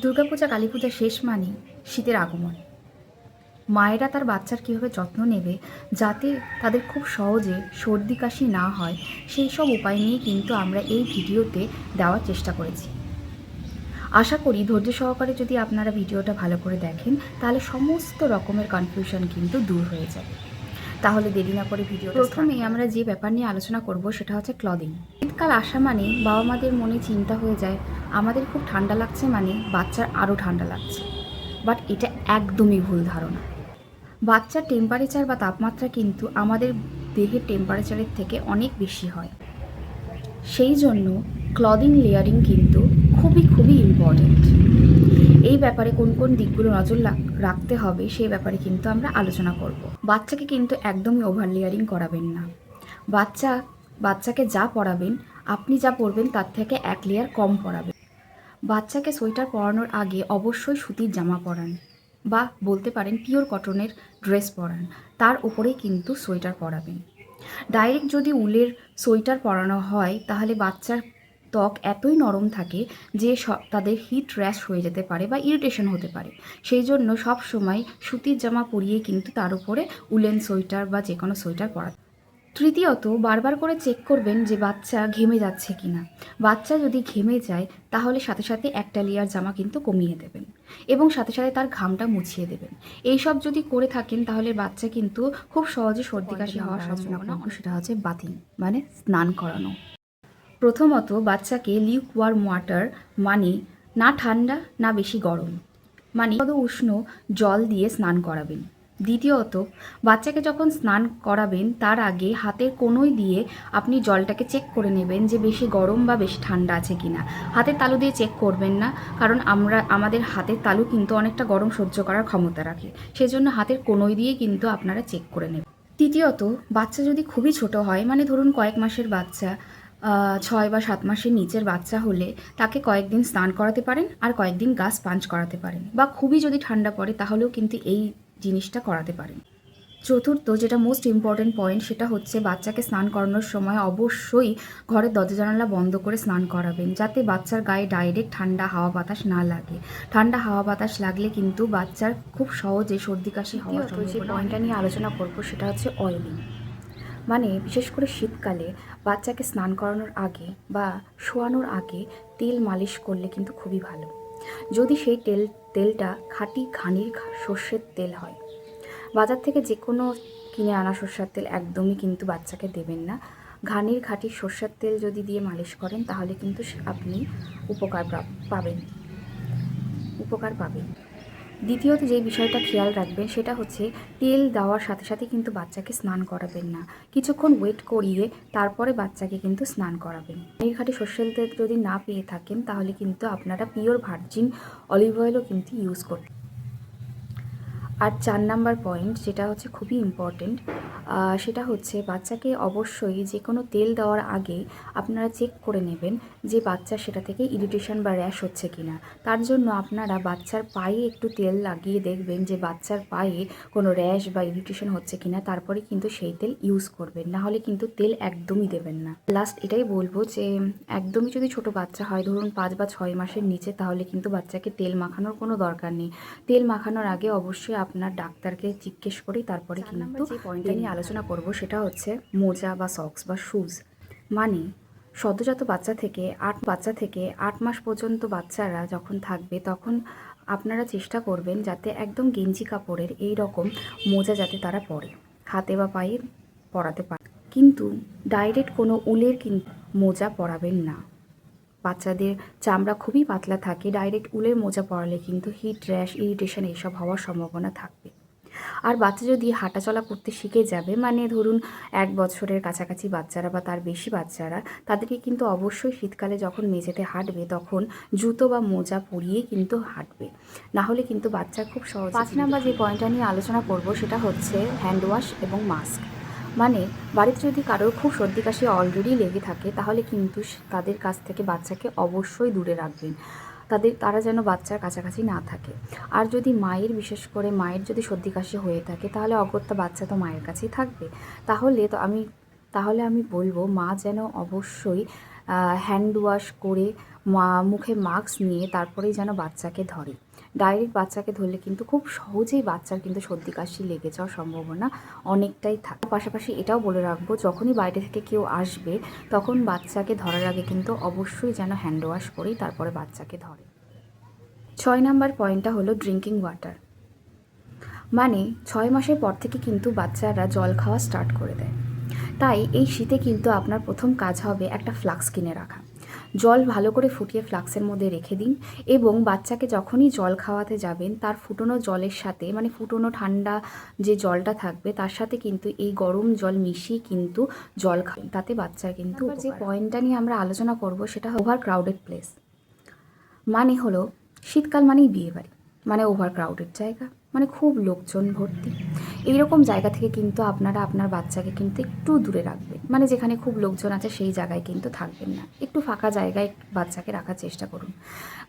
দুর্গাপূজা কালীপূজা শেষ মানেই শীতের আগমন। মায়েরা তার বাচ্চার কীভাবে যত্ন নেবে যাতে তাদের খুব সহজে সর্দি কাশি না হয়, সেই সব উপায় নিয়ে কিন্তু আমরা এই ভিডিওতে দেওয়ার চেষ্টা করেছি। আশা করি ধৈর্য সহকারে যদি আপনারা ভিডিওটা ভালো করে দেখেন তাহলে সমস্ত রকমের কনফিউশন কিন্তু দূর হয়ে যাবে। তাহলে দেরি না করে প্রথমেই আমরা যে ব্যাপার নিয়ে আলোচনা করব সেটা হচ্ছে ক্লদিং। শীতকাল আসা মানে বাবা মাদের মনে চিন্তা হয়ে যায় আমাদের খুব ঠান্ডা লাগছে মানে বাচ্চার আরও ঠান্ডা লাগছে। বাট এটা একদমই ভুল ধারণা। বাচ্চার টেম্পারেচার বা তাপমাত্রা কিন্তু আমাদের দেহের টেম্পারেচারের থেকে অনেক বেশি হয়। সেই জন্য ক্লদিং লেয়ারিং কিন্তু খুবই ইম্পর্ট্যান্ট। এই ব্যাপারে কোন কোন দিকগুলো নজর রাখতে হবে সেই ব্যাপারে কিন্তু আমরা আলোচনা করব। বাচ্চাকে কিন্তু একদমই ওভার লেয়ারিং করাবেন না। বাচ্চাকে যা পরাবেন, আপনি যা পরবেন তার থেকে এক লেয়ার কম পরাবেন। বাচ্চাকে সোয়েটার পরানোর আগে অবশ্যই সুতির জামা পরান বা বলতে পারেন পিওর কটনের ড্রেস পরান, তার উপরেই কিন্তু সোয়েটার পরাবেন। ডাইরেক্ট যদি উলের সোয়েটার পরানো হয় তাহলে বাচ্চার ত্বক এতই নরম থাকে যে তাদের হিট র্যাশ হয়ে যেতে পারে বা ইরিটেশন হতে পারে। সেই জন্য সব সময় সুতির জামা পরিয়ে কিন্তু তার উপরে উলেন সোয়েটার বা যে কোনো সোয়েটার পরা। তৃতীয়ত, বারবার করে চেক করবেন যে বাচ্চা ঘেমে যাচ্ছে কি না। বাচ্চা যদি ঘেমে যায় তাহলে সাথে সাথে একটা লেয়ার জামা কিন্তু কমিয়ে দেবেন এবং সাথে সাথে তার ঘামটা মুছিয়ে দেবেন। এইসব যদি করে থাকেন তাহলে বাচ্চা কিন্তু খুব সহজে সর্দি কাশি হওয়ার সম্ভাবনা, সেটা হচ্ছে বাথিং মানে স্নান করানো। প্রথমত, বাচ্চাকে লিউক ওয়ার্ম ওয়াটার মানে না ঠান্ডা না বেশি গরম, মানে উষ্ণ জল দিয়ে স্নান করাবেন। দ্বিতীয়ত, বাচ্চাকে যখন স্নান করাবেন তার আগে হাতের কোনোই দিয়ে আপনি জলটাকে চেক করে নেবেন যে বেশি গরম বা বেশি ঠান্ডা আছে কি না। হাতের তালু দিয়ে চেক করবেন না, কারণ আমাদের হাতের তালু কিন্তু অনেকটা গরম সহ্য করার ক্ষমতা রাখে। সেজন্য হাতের কোনোই দিয়ে কিন্তু আপনারা চেক করে নেবেন। তৃতীয়ত, বাচ্চা যদি খুবই ছোট হয়, মানে ধরুন কয়েক মাসের বাচ্চা, 6 বা 7 মাসের নিচের বাচ্চা হলে তাকে কয়েকদিন স্নান করাতে পারেন আর কয়েকদিন গা স্পাঞ্জ করাতে পারেন, বা খুবই যদি ঠান্ডা পড়ে তাহলেও কিন্তু এই জিনিসটা করাতে পারেন। চতুর্থ, যেটা মোস্ট ইম্পর্ট্যান্ট পয়েন্ট, সেটা হচ্ছে বাচ্চাকে স্নান করানোর সময় অবশ্যই ঘরের দরজা জানালা বন্ধ করে স্নান করাবেন, যাতে বাচ্চার গায়ে ডাইরেক্ট ঠান্ডা হাওয়া বাতাস না লাগে। ঠান্ডা হাওয়া বাতাস লাগলে কিন্তু বাচ্চার খুব সহজে সর্দি কাশি হওয়ার সম্ভাবনা। যে পয়েন্টটা নিয়ে আলোচনা করব সেটা হচ্ছে অয়েলিং। মানে বিশেষ করে শীতকালে বাচ্চাকে স্নান করানোর আগে বা শোয়ানোর আগে তেল মালিশ করলে কিন্তু খুবই ভালো, যদি সেই তেলটা খাঁটি ঘানির সর্ষের তেল হয়। বাজার থেকে যে কোনো কিনে আনা সর্ষের তেল একদমই কিন্তু বাচ্চাকে দেবেন না। ঘানির খাঁটি সর্ষের তেল যদি দিয়ে মালিশ করেন তাহলে কিন্তু আপনি উপকার পাবেন। দ্বিতীয়ত যে বিষয়টা খেয়াল রাখবেন সেটা হচ্ছে তেল দেওয়ার সাথে সাথে কিন্তু বাচ্চাকে স্নান করাবেন না, কিছুক্ষণ ওয়েট করিয়ে তারপরে বাচ্চাকে কিন্তু স্নান করাবেন। এই ঘাটি সর্ষের তেল যদি না পেয়ে থাকেন তাহলে কিন্তু আপনারা পিওর ভার্জিন অলিভ অয়েলও কিন্তু ইউজ করতে। আর 4 নাম্বার পয়েন্ট, যেটা হচ্ছে খুবই ইম্পর্টেন্ট, সেটা হচ্ছে বাচ্চাকে অবশ্যই যে কোনো তেল দেওয়ার আগে আপনারা চেক করে নেবেন যে বাচ্চার সেটা থেকে ইরিটেশন বা র্যাশ হচ্ছে কি না। তার জন্য আপনারা বাচ্চার পায়ে একটু তেল লাগিয়ে দেখবেন যে বাচ্চার পায়ে কোনো র্যাশ বা ইরিটেশন হচ্ছে কি না, তারপরে কিন্তু সেই তেল ইউজ করবেন, না হলে কিন্তু তেল একদমই দেবেন না। লাস্ট এটাই বলবো যে একদমই যদি ছোট বাচ্চা হয়, ধরুন 5 বা 6 মাসের নিচে, তাহলে কিন্তু বাচ্চাকে তেল মাখানোর কোনো দরকার নেই। তেল মাখানোর আগে অবশ্যই আপনার ডাক্তারকে জিজ্ঞেস করেই তারপরে কিন্তু যে পয়েন্টটা নিয়ে আলোচনা করব সেটা হচ্ছে মোজা বা সক্স বা শুজ। মানে সদ্যজাত বাচ্চা থেকে 8 মাস পর্যন্ত বাচ্চারা যখন থাকবে তখন আপনারা চেষ্টা করবেন যাতে একদম গেঞ্জি কাপড়ের এই রকম মোজা যাতে তারা পরে, হাতে বা পায়ে পরাতে পারে, কিন্তু ডাইরেক্ট কোনো উলের কিন্তু মোজা পরাবেন না। বাচ্চাদের চামড়া খুবই পাতলা থাকে, ডাইরেক্ট উলের মোজা পরালে কিন্তু হিট র্যাশ ইরিটেশন এইসব হওয়ার সম্ভাবনা থাকবে। আর বাচ্চা যদি হাঁটাচলা করতে শিখে যাবে, মানে ধরুন 1 বছরের কাছাকাছি বাচ্চারা বা তার বেশি বাচ্চারা, তাদেরকে কিন্তু অবশ্যই শীতকালে যখন মেঝেতে হাঁটবে তখন জুতো বা মোজা পরিয়ে কিন্তু হাঁটবে, না হলে কিন্তু বাচ্চা খুব সহজ। 5 নাম্বার যে পয়েন্টটা নিয়ে আলোচনা করব সেটা হচ্ছে হ্যান্ড ওয়াশ এবং মাস্ক। মানে বাড়িতে যদি কারোর খুব সর্দি কাশি অলরেডি লেগে থাকে তাহলে কিন্তু তাদের কাছ থেকে বাচ্চাকে অবশ্যই দূরে রাখবেন, তারা যেন বাচ্চার কাছাকাছি না থাকে। আর যদি বিশেষ করে মায়ের যদি সর্দি কাশি হয়ে থাকে তাহলে অগত্যা বাচ্চা তো মায়ের কাছেই থাকবে। তাহলে আমি বলবো মা যেন অবশ্যই হ্যান্ড ওয়াশ করে মুখে মাস্ক নিয়ে তারপরেই যেন বাচ্চাকে ধরে। ডাইরেক্ট বাচ্চাকে ধরলে কিন্তু খুব সহজেই বাচ্চার কিন্তু সর্দি কাশি লেগে যাওয়ার সম্ভাবনা অনেকটাই থাকে। পাশাপাশি এটাও বলে রাখবো, যখনই বাইরে থেকে কেউ আসবে তখন বাচ্চাকে ধরার আগে কিন্তু অবশ্যই যেন হ্যান্ড ওয়াশ করেই তারপরে বাচ্চাকে ধরে। 6 নাম্বার পয়েন্টটা হলো ড্রিঙ্কিং ওয়াটার। মানে 6 মাসের পর থেকে কিন্তু বাচ্চারা জল খাওয়া স্টার্ট করে দেয়। তাই এই শীতে কিন্তু আপনার প্রথম কাজ হবে একটা ফ্লাক্স কিনে রাখা। জল ভালো করে ফুটিয়ে ফ্লাক্সের মধ্যে রেখে দিন এবং বাচ্চাকে যখনই জল খাওয়াতে যাবেন তার ফুটোনো জলের সাথে, মানে ফুটোনো ঠান্ডা যে জলটা থাকবে তার সাথে কিন্তু এই গরম জল মিশিয়ে কিন্তু জল খাবেন, তাতে বাচ্চার কিন্তু যে পয়েন্টটা নিয়ে আমরা আলোচনা করব সেটা ওভার ক্রাউডেড প্লেস। মানে হলো শীতকাল মানেই বিয়েবাড়ি, মানে ওভার ক্রাউডেড জায়গা, মানে খুব লোকজন ভর্তি। এইরকম জায়গা থেকে কিন্তু আপনারা আপনার বাচ্চাকে কিন্তু একটু দূরে রাখবেন, মানে যেখানে খুব লোকজন আছে সেই জায়গায় কিন্তু থাকবেন না, একটু ফাঁকা জায়গায় বাচ্চাকে রাখার চেষ্টা করুন।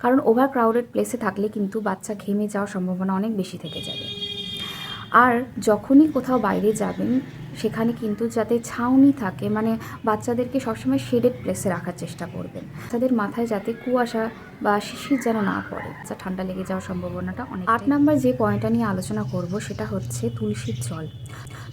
কারণ ওভার ক্রাউডেড প্লেসে থাকলে কিন্তু বাচ্চা ঘেমে যাওয়ার সম্ভাবনা অনেক বেশি থেকে যাবে। আর যখনই কোথাও বাইরে যাবেন সেখানে কিন্তু যাতে ছাউনি থাকে, মানে বাচ্চাদেরকে সবসময় শেডেড প্লেসে রাখার চেষ্টা করবেন। বাচ্চাদের মাথায় যাতে কুয়াশা বা শিশির যেন না পড়ে, যা ঠান্ডা লেগে যাওয়ার সম্ভাবনাটা অনেক। 8 নাম্বার যে পয়েন্টটা নিয়ে আলোচনা করব সেটা হচ্ছে তুলসীর জল।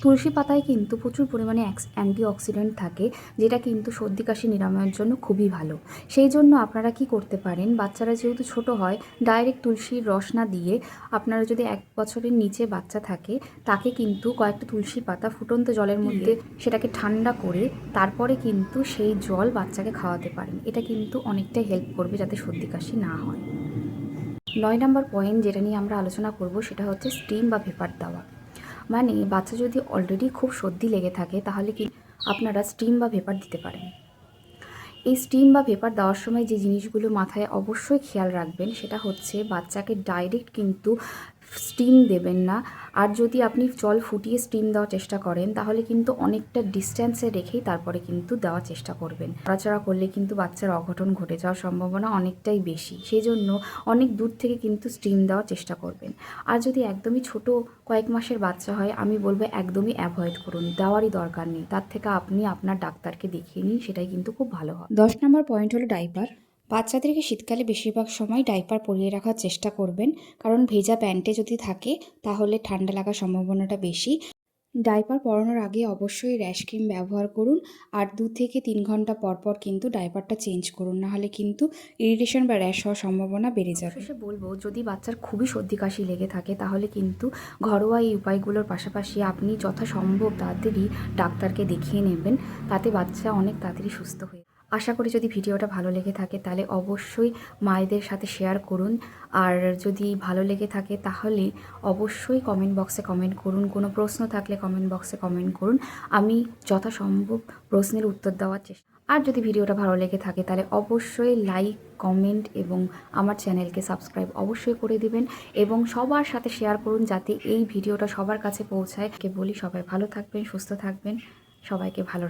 তুলসী পাতায় কিন্তু প্রচুর পরিমাণে অ্যান্টিঅক্সিডেন্ট থাকে, যেটা কিন্তু সর্দি কাশি নিরাময়ের জন্য খুবই ভালো। সেই জন্য আপনারা কি করতে পারেন, বাচ্চারা যেহেতু ছোট হয়, ডাইরেক্ট তুলসীর রস না দিয়ে আপনারা যদি 1 বছরের নিচে বাচ্চা থাকে তাকে কিন্তু কয়েকটা তুলসী পাতা ফুটন্ত জলের মধ্যে সেটাকে ঠান্ডা করে তারপরে কিন্তু সেই জল বাচ্চাকে খাওয়াতে পারেন। এটা কিন্তু অনেকটাই হেল্প করবে যাতে সর্দি কাশি না হয়। 9 নাম্বার পয়েন্ট যেটা নিয়ে আমরা আলোচনা করব সেটা হচ্ছে স্টিম বা ভেপার দেওয়া। মানে বাচ্চা যদি অলরেডি খুব সর্দি লেগে থাকে তাহলে কি আপনারা স্টিম বা ভেপার দিতে পারেন। এই স্টিম বা ভেপার দেওয়ার সময় যে জিনিসগুলো মাথায় অবশ্যই খেয়াল রাখবেন সেটা হচ্ছে বাচ্চাকে ডাইরেক্ট কিন্তু স্টিম দেবেন না। আর যদি আপনি জল ফুটিয়ে স্টিম দেওয়ার চেষ্টা করেন তাহলে কিন্তু অনেকটা ডিস্ট্যান্সে রেখেই তারপরে কিন্তু দেওয়ার চেষ্টা করবেন। নড়াচড়া করলে কিন্তু বাচ্চার অঘটন ঘটে যাওয়ার সম্ভাবনা অনেকটাই বেশি, সেই জন্য অনেক দূর থেকে কিন্তু স্টিম দেওয়ার চেষ্টা করবেন। আর যদি একদমই ছোট কয়েক মাসের বাচ্চা হয় আমি বলবো একদমই অ্যাভয়েড করুন, দেওয়ারই দরকার নেই। তার থেকে আপনি আপনার ডাক্তারকে দেখিয়ে নিন, সেটাই কিন্তু খুব ভালো হয়। 10 নম্বর পয়েন্ট হলো ডাইপার। বাচ্চাদেরকে শীতকালে বেশিরভাগ সময় ডাইপার পরিয়ে রাখার চেষ্টা করবেন, কারণ ভেজা প্যান্টে যদি থাকে তাহলে ঠান্ডা লাগার সম্ভাবনাটা বেশি। ডাইপার পরানোর আগে অবশ্যই র্যাশ ক্রিম ব্যবহার করুন আর 2 থেকে 3 ঘন্টা পর পর কিন্তু ডাইপারটা চেঞ্জ করুন, নাহলে কিন্তু ইরিটেশন বা র্যাশ হওয়ার সম্ভাবনা বেড়ে যাবে। অবশেষে বলবো, যদি বাচ্চার খুবই সর্দি কাশি লেগে থাকে তাহলে কিন্তু ঘরোয়া এই উপায়গুলোর পাশাপাশি আপনি যথাসম্ভব তাড়াতাড়ি ডাক্তারকে দেখিয়ে নেবেন, তাতে বাচ্চা অনেক তাড়াতাড়ি সুস্থ হয়ে। আশা করি যদি ভিডিওটা ভালো লেগে থাকে তাহলে অবশ্যই মায়েদের সাথে শেয়ার করুন। আর যদি ভালো লেগে থাকে তাহলে অবশ্যই কমেন্ট বক্সে কমেন্ট করুন, কোনো প্রশ্ন থাকলে কমেন্ট বক্সে কমেন্ট করুন, আমি যথাসম্ভব প্রশ্নের উত্তর দেওয়ার চেষ্টা। আর যদি ভিডিওটা ভালো লেগে থাকে তাহলে অবশ্যই লাইক, কমেন্ট এবং আমার চ্যানেলকে সাবস্ক্রাইব অবশ্যই করে দিবেন এবং সবার সাথে শেয়ার করুন যাতে এই ভিডিওটা সবার কাছে পৌঁছায়। বলি সবাই ভালো থাকবেন, সুস্থ থাকবেন, সবাইকে ভালো